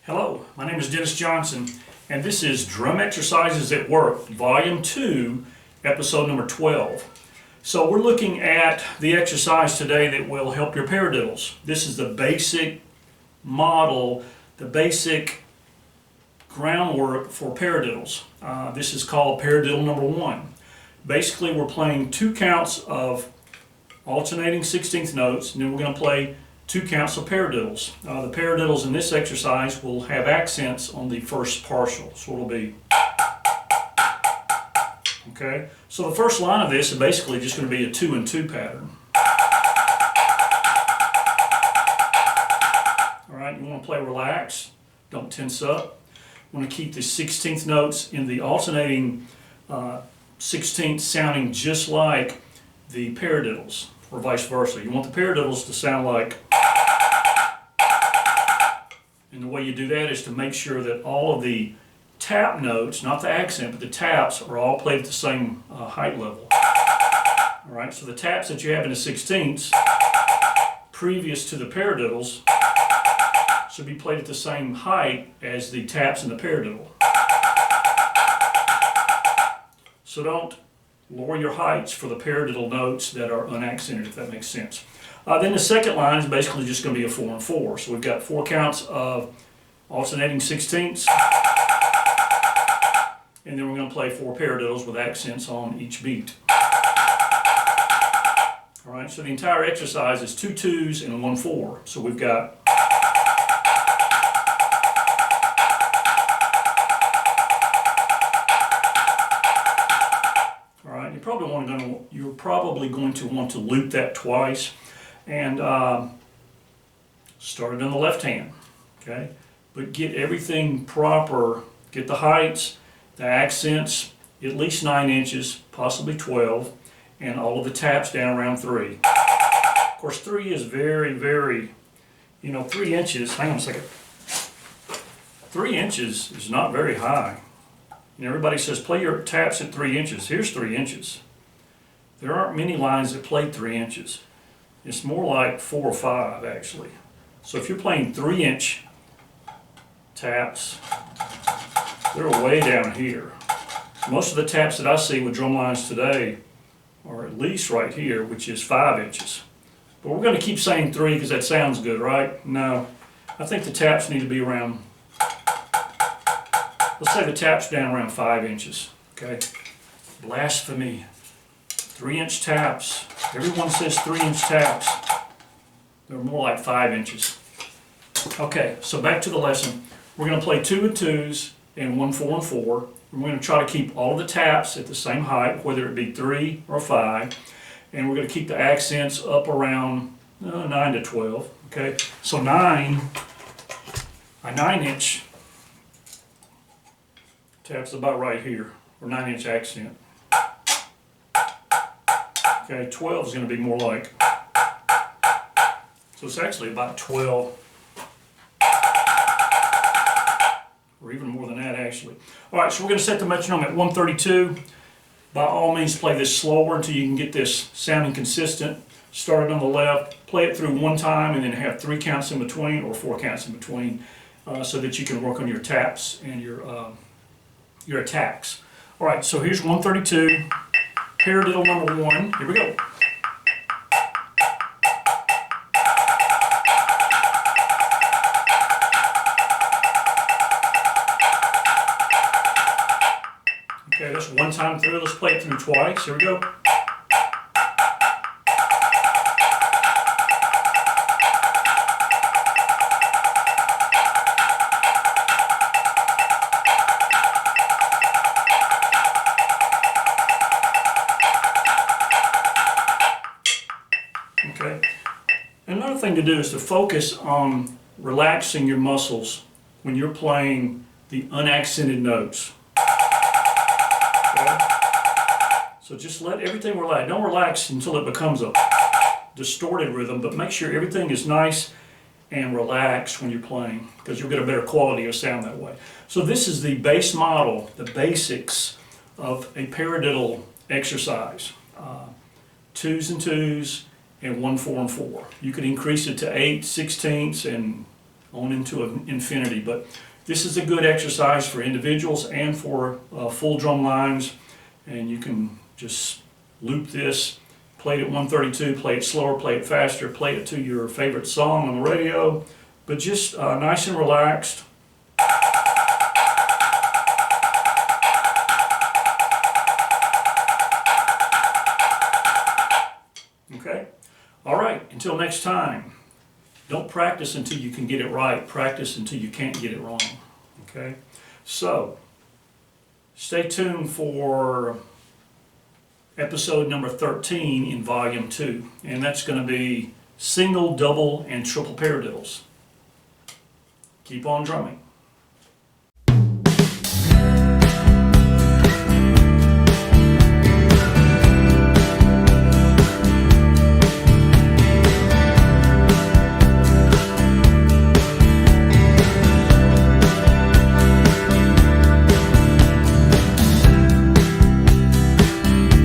Hello, my name is Dennis Johnson, and this is Drum Exercises at Work, Volume 2, Episode number 12. So we're looking at the exercise today that will help your paradiddles. This is the basic model, the basic groundwork for paradiddles. This is called Paradiddle number 1. Basically, we're playing 2 counts of alternating 16th notes, and then we're going to play 2 counts of paradiddles. The paradiddles in this exercise will have accents on the first partial, so it'll be. Okay, so the first line of this is basically just going to be a 2 and 2 pattern. Alright, you want to play relaxed, don't tense up. You want to keep the 16th notes in the alternating 16th sounding just like the paradiddles, or vice versa. You want the paradiddles to sound like. And the way you do that is to make sure that all of the tap notes, not the accent, but the taps are all played at the same height level. Alright, so the taps that you have in the 16ths previous to the paradiddles should be played at the same height as the taps in the paradiddle. So don't lower your heights for the paradiddle notes that are unaccented, if that makes sense. Then the second line is basically just going to be a 4 and 4. So we've got 4 counts of alternating 16ths, and then we're going to play 4 paradiddles with accents on each beat. Alright, so the entire exercise is 2 2s and 1 4. So we've got. Alright, you're probably going to want to loop that twice. And start it on the left hand, okay? But get everything proper, get the heights, the accents, at least 9 inches, possibly 12, and all of the taps down around 3. Of course, 3 is very, 3 inches, hang on a second. 3 inches is not very high. And everybody says, play your taps at 3 inches. Here's 3 inches. There aren't many lines that play 3 inches. It's more like 4 or 5 actually. So if you're playing 3-inch taps, they're way down here. Most of the taps that I see with drum lines today are at least right here, which is 5 inches. But we're going to keep saying 3 because that sounds good, right? No, I think the taps need to be around, let's say the taps down around 5 inches, okay? Blasphemy. 3-inch taps. Everyone says 3-inch taps. They're more like 5 inches. Okay, so back to the lesson. We're going to play 2 and 2s and 1 4 and 4. We're going to try to keep all of the taps at the same height, whether it be 3 or 5. And we're going to keep the accents up around 9 to 12. Okay, so a 9-inch tap's about right here, or 9-inch accent. Okay, 12 is going to be more like, so it's actually about 12, or even more than that actually. Alright, so we're going to set the metronome at 132. By all means play this slower until you can get this sounding consistent. Start it on the left, play it through 1 time and then have 3 counts in between or 4 counts in between so that you can work on your taps and your attacks. Alright, so here's 132. Paradiddle number 1, here we go. Okay, that's 1 time through. Let's play it through twice. Here we go. Okay. Another thing to do is to focus on relaxing your muscles when you're playing the unaccented notes. Okay? So just let everything relax. Don't relax until it becomes a distorted rhythm, but make sure everything is nice and relaxed when you're playing, because you'll get a better quality of sound that way. So this is the base model, the basics of a paradiddle exercise. 2s and 2s and 1 4 and 4. You could increase it to 8 16ths and on into infinity. But this is a good exercise for individuals and for full drum lines, and you can just loop this, play it at 132, play it slower, play it faster, play it to your favorite song on the radio, but just nice and relaxed. Okay? All right, until next time. Don't practice until you can get it right. Practice until you can't get it wrong. Okay? So, stay tuned for episode number 13 in volume 2. And that's going to be single, double, and triple paradiddles. Keep on drumming.